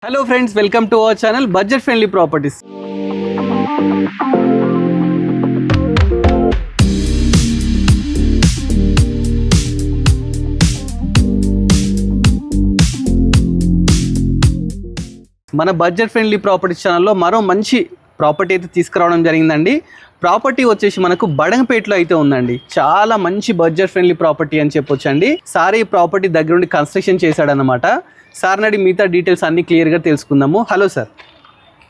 Hello friends, welcome to our channel Budget Friendly Properties. మన budget friendly properties ఛానల్లో మరో మంచి ప్రాపర్టీ అయితే తీసుకురావడం జరిగిందండి. ప్రాపర్టీ వచ్చేసి మనకు బడంగపేటలో అయితే ఉందండి. చాలా మంచి బడ్జెట్ ఫ్రెండ్లీ ప్రాపర్టీ అని చెప్పొచ్చండి. సార్ ఈ ప్రాపర్టీ దగ్గర నుండి కన్స్ట్రక్షన్ చేశాడనమాట. సార్ నాడి మిగతా డీటెయిల్స్ అన్ని క్లియర్గా తెలుసుకుందాము. హలో సార్,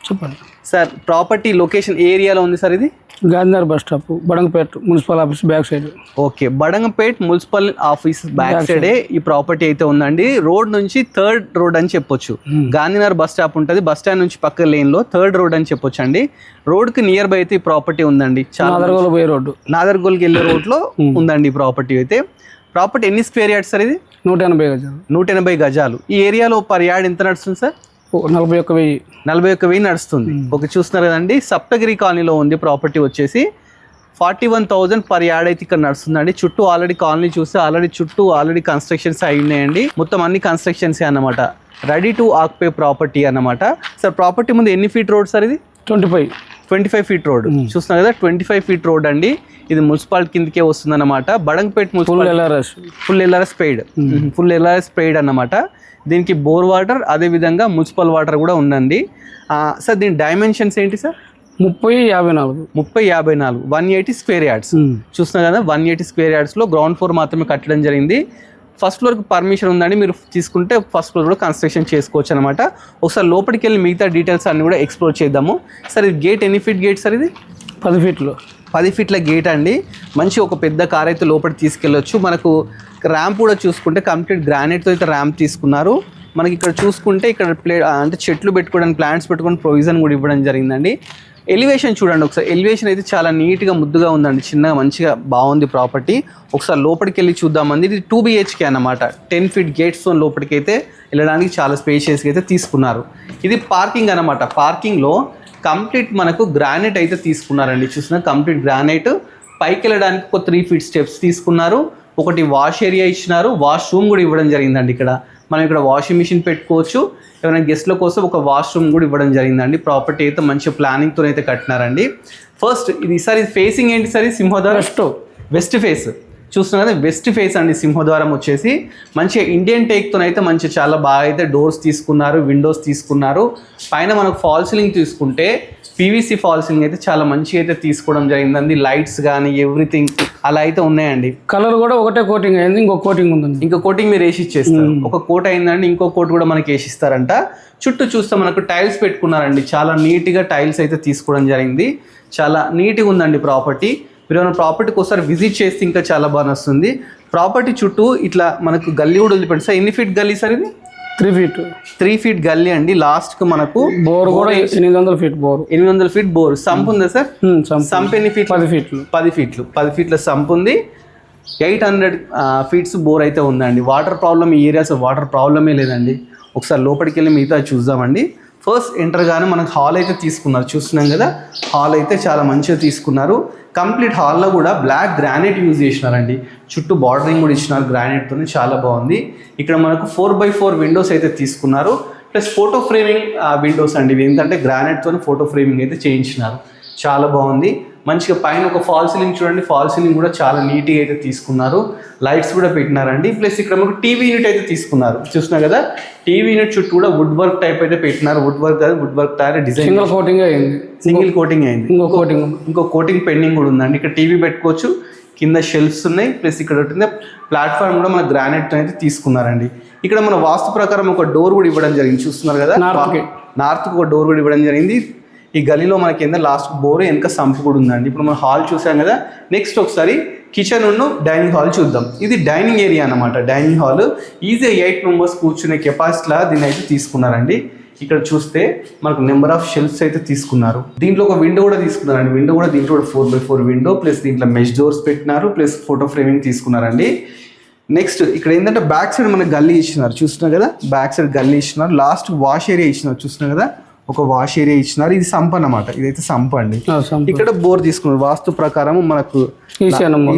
చెప్పండి సార్. ప్రాపర్టీ లొకేషన్ ఏ ఏరియాలో ఉంది సార్? ఇది Gandhinagar bus stop, Badangpet municipal office back side. Okay, Badangpet municipal office back సైడే ఈ ప్రాపర్టీ అయితే ఉందండి. రోడ్ నుంచి థర్డ్ రోడ్ అని చెప్పొచ్చు. గాంధీనగర్ బస్ స్టాప్ ఉంటుంది, బస్ స్టాండ్ నుంచి పక్క లేన్ లో థర్డ్ రోడ్ అని చెప్పొచ్చు అండి. రోడ్ కి నియర్ బై అయితే ఈ ప్రాపర్టీ ఉందండి. నాదర్గోల్ పోయే రోడ్డు, నాదర్గోల్కి వెళ్ళే రోడ్ లో ఉందండి ఈ ప్రాపర్టీ అయితే. ప్రాపర్టీ ఎన్ని స్క్వేర్ యార్డ్స్ సార్? ఇది 180 గజాలు. 180 గజాలు. ఈ ఏరియాలో పర్ యార్డ్ ఎంత నడుస్తుంది సార్? 41,000. 41,000 నడుస్తుంది. ఓకే, చూస్తున్నారు కదండి. సప్తగిరి కాలనీలో ఉంది ప్రాపర్టీ వచ్చేసి. 41,000 పర్ యార్డ్ అయితే ఇక్కడ నడుస్తుందండి. చుట్టూ ఆల్రెడీ కాలనీ చూస్తే ఆల్రెడీ కన్స్ట్రక్షన్స్ అయి ఉన్నాయండి. మొత్తం అన్ని కన్స్ట్రక్షన్స్ అన్నమాట. రెడీ టు ఆక్యుపై ప్రాపర్టీ అన్నమాట. సార్ ప్రాపర్టీ ముందు ఎన్ని ఫీట్ రోడ్ సార్? ఇది 25 ఫీట్ రోడ్. చూస్తున్నారు కదా, 25 ఫీట్ రోడ్ అండి. ఇది మున్సిపాలిటీ కిందకే వస్తుంది అన్నమాట. బడంగపేట ఫుల్ ఎల్ఆర్ఎస్ పెయిడ్ అన్నమాట. దీనికి బోర్ వాటర్, అదే విధంగా మున్సిపల్ వాటర్ కూడా ఉందండి. సార్ దీని డైమెన్షన్స్ ఏంటి సార్? 30-54. 180 square yards. చూస్తున్నారు కదా, 180 స్క్వేర్ యార్డ్స్లో గ్రౌండ్ ఫ్లోర్ మాత్రమే కట్టడం జరిగింది. ఫస్ట్ ఫ్లోర్కి పర్మిషన్ ఉందండి. మీరు తీసుకుంటే ఫస్ట్ ఫ్లోర్ కూడా కన్స్ట్రక్షన్ చేసుకోవచ్చు అనమాట. ఒకసారి లోపలికి వెళ్ళి మిగతా డీటెయిల్స్ అన్ని కూడా ఎక్స్ప్లోర్ చేద్దాము. సార్ ఇది గేట్ ఎన్ని ఫీట్ గేట్ సార్? ఇది 10 ఫీట్లు. 10 ఫీట్ల గేట్ అండి. మంచి ఒక పెద్ద కార్ అయితే లోపలికి తీసుకెళ్ళొచ్చు. మనకు ర్యాంప్ కూడా చూసుకుంటే కంప్లీట్ గ్రానైట్తో అయితే ర్యాంప్ తీసుకున్నారు. మనకి ఇక్కడ చూసుకుంటే ఇక్కడ అంటే చెట్లు పెట్టుకోవడానికి, ప్లాంట్స్ పెట్టుకోవడానికి ప్రొవిజన్ కూడా ఇవ్వడం జరిగిందండి. ఎలివేషన్ చూడండి ఒకసారి. ఎలివేషన్ అయితే చాలా నీట్గా ముద్దుగా ఉందండి. చిన్నగా మంచిగా బాగుంది ప్రాపర్టీ. ఒకసారి లోపలికి వెళ్ళి చూద్దామండి. ఇది 2 BHK అన్నమాట. 10 ఫీట్ గేట్స్తో లోపలికి అయితే వెళ్ళడానికి చాలా స్పేషియస్గా అయితే తీసుకున్నారు. ఇది పార్కింగ్ అన్నమాట. పార్కింగ్లో కంప్లీట్ మనకు గ్రానైట్ అయితే తీసుకున్నారండి. చూసిన కంప్లీట్ గ్రానైట్. పైకి వెళ్ళడానికి ఒక 3 ఫీట్ స్టెప్స్ తీసుకున్నారు. ఒకటి వాష్ ఏరియా ఇచ్చినారు. వాష్రూమ్ కూడా ఇవ్వడం జరిగిందండి. మనం ఇక్కడ వాషింగ్ మిషన్ పెట్టుకోవచ్చు. ఏమైనా గెస్ట్ల కోసం ఒక వాష్రూమ్ కూడా ఇవ్వడం జరిగిందండి. ప్రాపర్టీ అయితే మంచి ప్లానింగ్తో అయితే కట్టినారండి. ఫస్ట్ ఇది సార్, ఇది ఫేసింగ్ ఏంటి సార్? సింహద్వారం వెస్ట్ ఫేస్. చూస్తున్నారు కదా, వెస్ట్ ఫేస్ అండి సింహద్వారం వచ్చేసి. మంచిగా ఇండియన్ టేక్తో అయితే మంచిగా చాలా బాగా అయితే డోర్స్ తీసుకున్నారు, విండోస్ తీసుకున్నారు. పైన మనకు ఫాల్ సీలింగ్ తీసుకుంటే PVC ఫాల్ సీలింగ్ అయితే చాలా మంచిగా అయితే తీసుకోవడం జరిగిందండి. లైట్స్ కానీ ఎవ్రీథింగ్ అలా అయితే ఉన్నాయండి. కలర్ కూడా ఒకటే కోటింగ్ అయింది, ఇంకో కోటింగ్ ఉందండి. ఇంకో కోటింగ్ మీరు వేసి ఇచ్చేస్తారు. ఒక కోట్ అయిందండి, ఇంకో కోట్ కూడా మనకి వేసి ఇస్తారంట. చుట్టూ చూస్తే మనకు టైల్స్ పెట్టుకున్నారండి. చాలా నీట్గా టైల్స్ అయితే తీసుకోవడం జరిగింది. చాలా నీట్గా ఉందండి ప్రాపర్టీ. మీరు ఏమైనా ప్రాపర్టీకి ఒకసారి విజిట్ చేస్తే ఇంకా చాలా బాగా వస్తుంది. ప్రాపర్టీ చుట్టూ ఇట్లా మనకు గల్లీ కూడా వదిలిపెట్టి సార్. ఎన్ని ఫీట్ గల్లీ సార్? ఇది 3 ఫీట్ గల్లీ అండి. లాస్ట్కి మనకు బోర్ కూడా 800 feet bore. 800 feet bore. Sump ఉందా సార్? సంప్ ఎన్ని ఫీట్? 10 ఫీట్లు. 10 ఫీట్ల సంప్ ఉంది. 800 ఫీట్స్ బోర్ అయితే ఉందండి. వాటర్ ప్రాబ్లమ్ ఈ ఏరియాస్ వాటర్ ప్రాబ్లమే లేదండి. ఒకసారి లోపలికి వెళ్ళి మిగతా చూద్దామండి. ఫస్ట్ ఎంటర్గానే మనకు హాల్ అయితే తీసుకున్నారు. చూస్తున్నాం కదా, హాల్ అయితే చాలా మంచిగా తీసుకున్నారు. కంప్లీట్ హాల్లో కూడా బ్లాక్ గ్రానైట్ యూజ్ చేసినారండి. చుట్టూ బార్డరింగ్ కూడా ఇచ్చినారు గ్రానైట్తో. చాలా బాగుంది. ఇక్కడ మనకు 4x4 విండోస్ అయితే తీసుకున్నారు. ప్లస్ ఫోటో ఫ్రేమింగ్ విండోస్ అండి. ఇవి ఏంటంటే గ్రానైట్తో ఫోటో ఫ్రేమింగ్ అయితే చేయించినారు. చాలా బాగుంది. మంచిగా పైన ఒక ఫాల్ సీలింగ్ చూడండి. ఫాల్ సీలింగ్ కూడా చాలా నీట్గా అయితే తీసుకున్నారు. లైట్స్ కూడా పెట్టినారండి. ప్లస్ ఇక్కడ మనకు టీవీ యూనిట్ అయితే తీసుకున్నారు. చూస్తున్నా కదా, టీవీ యూనిట్ చుట్టూ కూడా వుడ్ వర్క్ టైప్ అయితే పెట్టినారు. వుడ్ వర్క్ తయారు డిజైన్. సింగిల్ కోటింగ్ అయింది. ఇంకో కోటింగ్ పెండింగ్ కూడా ఉందండి. ఇక్కడ టీవీ పెట్టుకోవచ్చు. కింద షెల్ఫ్స్ ఉన్నాయి. ప్లస్ ఇక్కడ ప్లాట్ఫామ్ కూడా మన గ్రానైట్ అయితే తీసుకున్నారండి. ఇక్కడ మన వాస్తు ప్రకారం ఒక డోర్ కూడా ఇవ్వడం జరిగింది. చూస్తున్నారు కదా, నార్త్కి ఒక డోర్ కూడా ఇవ్వడం జరిగింది. ఈ గలీలో మనకి ఏంటంటే లాస్ట్ బోర్ వెనక సంపు కూడా ఉందండి. ఇప్పుడు మనం హాల్ చూసాం కదా. నెక్స్ట్ ఒకసారి కిచెన్ డైనింగ్ హాల్ చూద్దాం. ఇది డైనింగ్ ఏరియా అన్నమాట. డైనింగ్ హాల్ ఈజీ 8 మెంబర్స్ కూర్చునే కెపాసిటీలా దీన్ని అయితే తీసుకున్నారండి. ఇక్కడ చూస్తే మనకు నెంబర్ ఆఫ్ షెల్ఫ్స్ అయితే తీసుకున్నారు. దీంట్లో ఒక విండో కూడా తీసుకున్నారండి. విండో కూడా దీంట్లో 4x4 విండో, ప్లస్ దీంట్లో మెష్ డోర్స్ పెట్టినారు. ప్లస్ ఫోటో ఫ్రేమింగ్ తీసుకున్నారండి. నెక్స్ట్ ఇక్కడ ఏంటంటే బ్యాక్ సైడ్ మనకు గల్లీ ఇచ్చినారు. చూస్తున్నారు కదా, బ్యాక్ సైడ్ గల్లీ ఇచ్చినారు. లాస్ట్ వాష్ ఏరియా ఇచ్చినారు. చూస్తున్నారు కదా, ఒక వాష్ ఏరియా ఇచ్చినారు. ఇది సంప్ అన్నమాట. ఇదైతే సంప్ అండి. ఇక్కడ బోర్ తీసుకున్నారు. వాస్తు ప్రకారం మనకు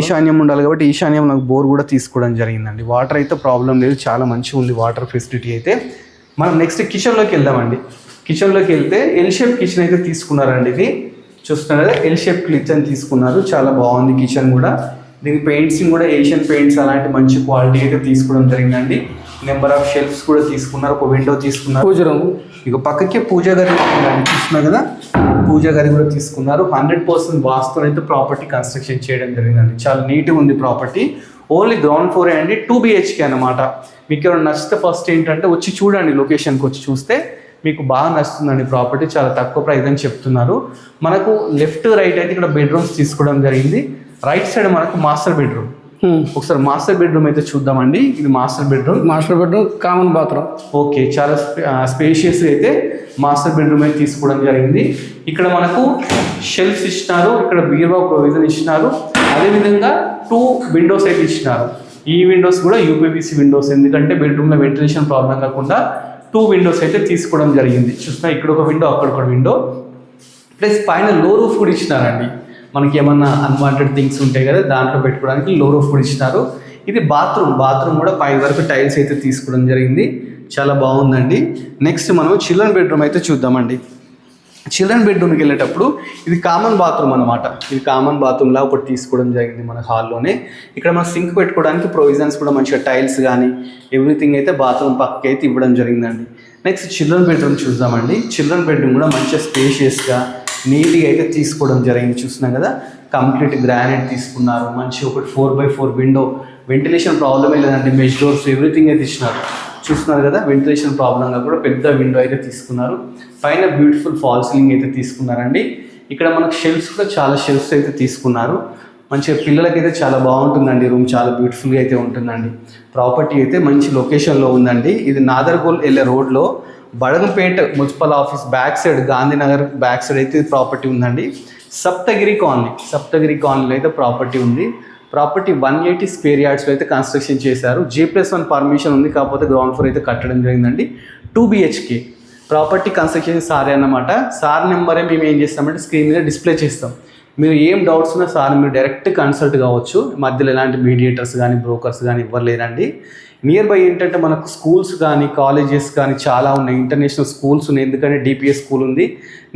ఈశాన్యం ఉండాలి కాబట్టి ఈశాన్యం నాకు బోర్ కూడా తీసుకోవడం జరిగిందండి. వాటర్ అయితే ప్రాబ్లం లేదు. చాలా మంచిగా ఉంది వాటర్ ఫెసిలిటీ అయితే. మనం నెక్స్ట్ కిచెన్లోకి వెళ్దామండి. కిచెన్లోకి వెళ్తే ఎల్ షేప్ కిచెన్ అయితే తీసుకున్నారండి. ఇది చూస్తున్నారు కదా, ఎల్ షేప్ కిచెన్ తీసుకున్నారు. చాలా బాగుంది కిచెన్ కూడా. దీని పెయింట్సింగ్ కూడా ఏషియన్ పెయింట్స్ అలాంటి మంచి క్వాలిటీ అయితే తీసుకోవడం జరిగిందండి. నెంబర్ ఆఫ్ షెల్ఫ్స్ కూడా తీసుకున్నారు. ఒక విండో తీసుకున్నారు. పూజ రూమ్, ఇక పక్కకే పూజ గది చూస్తున్నారు కదా, పూజ గది కూడా తీసుకున్నారు. 100% వాస్తు అయితే ప్రాపర్టీ కన్స్ట్రక్షన్ చేయడం జరిగిందండి. చాలా నీట్గా ఉంది ప్రాపర్టీ. ఓన్లీ గ్రౌండ్ ఫ్లోర్ అండి, 2 BHK అనమాట. మీకు ఎవరైనా నచ్చితే ఫస్ట్ ఏంటంటే వచ్చి చూడండి, లొకేషన్కి వచ్చి చూస్తే మీకు బాగా నచ్చుతుందండి. ప్రాపర్టీ చాలా తక్కువ ప్రైస్ అని చెప్తున్నారు. మనకు లెఫ్ట్ రైట్ అయితే ఇక్కడ బెడ్రూమ్స్ తీసుకోవడం జరిగింది. రైట్ సైడ్ మనకు మాస్టర్ బెడ్రూమ్. ఒకసారి మాస్టర్ బెడ్రూమ్ అయితే చూద్దామండి. ఇది master bedroom. Common bathroom. Okay, చాలా స్పేషియస్ అయితే మాస్టర్ బెడ్రూమ్ అయితే తీసుకోవడం జరిగింది. ఇక్కడ మనకు షెల్ఫ్స్ ఇచ్చినారు, ఇక్కడ బీరువా ప్రొవిజన్ ఇచ్చినారు. అదేవిధంగా 2 విండోస్ అయితే ఇచ్చినారు. ఈ విండోస్ కూడా యూపీవీసీ విండోస్, ఎందుకంటే బెడ్రూమ్లో వెంటిలేషన్ ప్రాబ్లం కాకుండా 2 విండోస్ అయితే తీసుకోవడం జరిగింది. చూస్తున్నా, ఇక్కడ ఒక విండో, అక్కడ ఒక విండో. ప్లస్ పైన లో రూఫ్ కూడా ఇచ్చినారండి. మనకి ఏమన్నా అన్వాంటెడ్ థింగ్స్ ఉంటాయి కదా, దాంట్లో పెట్టుకోవడానికి లో రూఫ్ కూడా ఇచ్చినారు. ఇది బాత్రూమ్ కూడా పై వరకు టైల్స్ అయితే తీసుకోవడం జరిగింది. చాలా బాగుందండి. నెక్స్ట్ మనం చిల్డ్రన్ బెడ్రూమ్ అయితే చూద్దామండి. చిల్డ్రన్ బెడ్రూమ్కి వెళ్ళేటప్పుడు ఇది కామన్ బాత్రూమ్ అనమాట. ఇది కామన్ బాత్రూమ్లా ఒకటి తీసుకోవడం జరిగింది మన హాల్లోనే. ఇక్కడ మన సింక్ పెట్టుకోవడానికి ప్రొవిజన్స్ కూడా మంచిగా టైల్స్ కానీ ఎవ్రీథింగ్ అయితే బాత్రూమ్ పక్కకి అయితే ఇవ్వడం జరిగిందండి. నెక్స్ట్ చిల్డ్రన్ బెడ్రూమ్ చూద్దామండి. చిల్డ్రన్ బెడ్రూమ్ కూడా మంచిగా స్పేషియస్గా నీట్గా అయితే తీసుకోవడం జరిగింది. చూస్తున్నాం కదా, కంప్లీట్ గ్రానైట్ తీసుకున్నారు. మంచి ఒకటి 4x4 విండో, వెంటిలేషన్ ప్రాబ్లమే లేదండి. మెష్ డోర్స్ ఎవ్రీథింగ్ అయితే ఇచ్చినారు. చూస్తున్నారు కదా, వెంటిలేషన్ ప్రాబ్లంగా కూడా పెద్ద విండో అయితే తీసుకున్నారు. పైన బ్యూటిఫుల్ ఫాల్ సీలింగ్ అయితే తీసుకున్నారండి. ఇక్కడ మనకు షెల్ఫ్స్ కూడా చాలా షెల్ఫ్స్ అయితే తీసుకున్నారు. మంచిగా పిల్లలకైతే చాలా బాగుంటుందండి. రూమ్ చాలా బ్యూటిఫుల్గా అయితే ఉంటుందండి. ప్రాపర్టీ అయితే మంచి లొకేషన్లో ఉందండి. ఇది నాదర్గోల్ వెళ్ళే రోడ్లో Badangpet municipal office back side, Gandhinagar back side అయితే ప్రాపర్టీ ఉందండి. సప్తగిరి కాలనీలో అయితే ప్రాపర్టీ ఉంది. ప్రాపర్టీ 180 స్క్వేర్ యార్డ్స్లో అయితే కన్స్ట్రక్షన్ చేశారు. G+1 పర్మిషన్ ఉంది, కాకపోతే గ్రౌండ్ ఫ్లోర్ అయితే కట్టడం జరిగిందండి. 2 BHK ప్రాపర్టీ కన్స్ట్రక్షన్ సారే అన్నమాట. సార్ నెంబరే మేము ఏం చేస్తామంటే స్క్రీన్ మీద డిస్ప్లే చేస్తాం. మీరు ఏం డౌట్స్ ఉన్నా సార్ మీరు డైరెక్ట్ కన్సల్ట్ కావచ్చు. మధ్యలో ఎలాంటి మీడియేటర్స్ కానీ బ్రోకర్స్ కానీ ఇవ్వరు లేరండి. నియర్ బై ఏంటంటే మనకు స్కూల్స్ కానీ కాలేజెస్ కానీ చాలా ఉన్నాయి. ఇంటర్నేషనల్ స్కూల్స్ ఉన్నాయి, ఎందుకంటే DPS స్కూల్ ఉంది.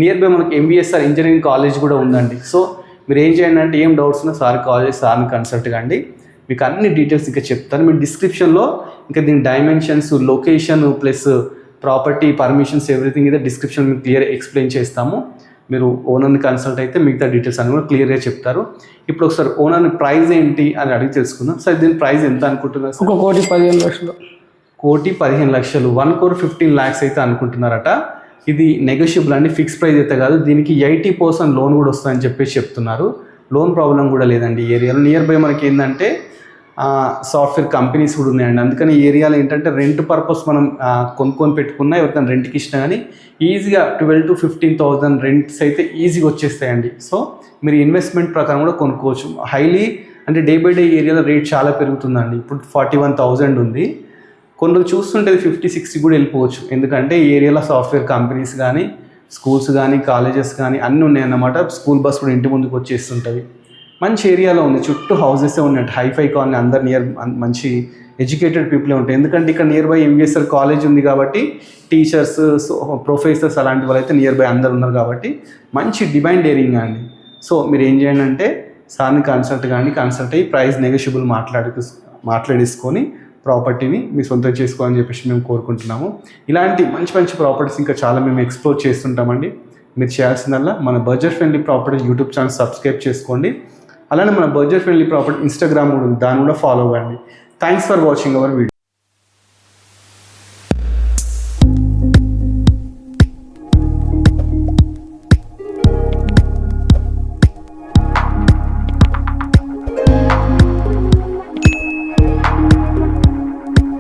నియర్ బై మనకు MBSR ఇంజనీరింగ్ కాలేజ్ కూడా ఉందండి. సో మీరు ఏం చేయండి అంటే ఏం డౌట్స్ ఉన్నా సార్ కాలేజ్ సార్ని కన్సల్ట్ కండి. మీకు అన్ని డీటెయిల్స్ ఇంకా చెప్తాను. మీరు డిస్క్రిప్షన్లో ఇంకా దీని dimensions, location plus property permissions everything అయితే డిస్క్రిప్షన్ మీకు క్లియర్ ఎక్స్ప్లెయిన్ చేస్తాము. మీరు ఓనర్ని కన్సల్ట్ అయితే మిగతా డీటెయిల్స్ అన్ని కూడా క్లియర్గా చెప్తారు. ఇప్పుడు ఒకసారి ఓనర్ని ప్రైస్ ఏంటి అని అడిగి తెలుసుకుందాం. సార్ దీని ప్రైస్ ఎంత అనుకుంటున్నారు? 1,15,00,000. 1,15,00,000, 1,15,00,000 అయితే అనుకుంటున్నారట. ఇది నెగోషియబుల్ అండి, ఫిక్స్ ప్రైస్ అయితే కాదు. దీనికి 80% లోన్ కూడా వస్తుందని చెప్పేసి చెప్తున్నారు. లోన్ ప్రాబ్లం కూడా లేదండి ఈ ఏరియాలో. నియర్ బై మనకి ఏంటంటే సాఫ్ట్వేర్ కంపెనీస్ కూడా ఉన్నాయండి. అందుకని ఈ ఏరియాలో ఏంటంటే రెంట్ పర్పస్ మనం కొనుక్కొని పెట్టుకున్నా, ఎవరికైనా రెంట్కి ఇచ్చినా కానీ ఈజీగా 12,000 to 15,000 రెంట్స్ అయితే ఈజీగా వచ్చేస్తాయండి. సో మీరు ఇన్వెస్ట్మెంట్ ప్రకారం కూడా కొనుక్కోవచ్చు. హైలీ అంటే డే బై డే ఏరియాలో రేట్ చాలా పెరుగుతుందండి. ఇప్పుడు 41,000 ఉంది. కొందరు చూస్తుంటే 50-60 కూడా వెళ్ళిపోవచ్చు. ఎందుకంటే ఈ ఏరియాలో సాఫ్ట్వేర్ కంపెనీస్ కానీ స్కూల్స్ కానీ కాలేజెస్ కానీ అన్నీ ఉన్నాయన్నమాట. స్కూల్ బస్ కూడా ఇంటి ముందుకు వచ్చేస్తుంటుంది. మంచి ఏరియాలో ఉంది, చుట్టూ హౌసెసే ఉన్నాయి. హైఫై కాలనీ, అందరు మంచి ఎడ్యుకేటెడ్ పీపులే ఉంటాయి. ఎందుకంటే ఇక్కడ నియర్ బై MBSR కాలేజ్ ఉంది కాబట్టి టీచర్స్, ప్రొఫెసర్స్ అలాంటి వాళ్ళు అయితే నియర్ బై అందరు ఉన్నారు కాబట్టి మంచి డిమాండ్ ఏరియా అండి. సో మీరు ఏం చేయండి అంటే సార్ని కన్సల్ట్ అయ్యి ప్రైస్ నెగోషియబుల్ మాట్లాడేసుకొని ప్రాపర్టీని మీ సొంతం చేసుకోవాలని చెప్పేసి మేము కోరుకుంటున్నాము. ఇలాంటి మంచి మంచి ప్రాపర్టీస్ ఇంకా చాలా మేము ఎక్స్ప్లోర్ చేస్తుంటామండి. మీరు చేయాల్సిందల్లా మన budget friendly property YouTube channel subscribe చేసుకోండి. అలానే మన బడ్జెట్ ఫ్రెండ్లీ ప్రాపర్టీ ఇన్స్టాగ్రామ్ కూడా ఉంది, దాన్ని కూడా ఫాలో అవ్వండి. Thanks for watching our video.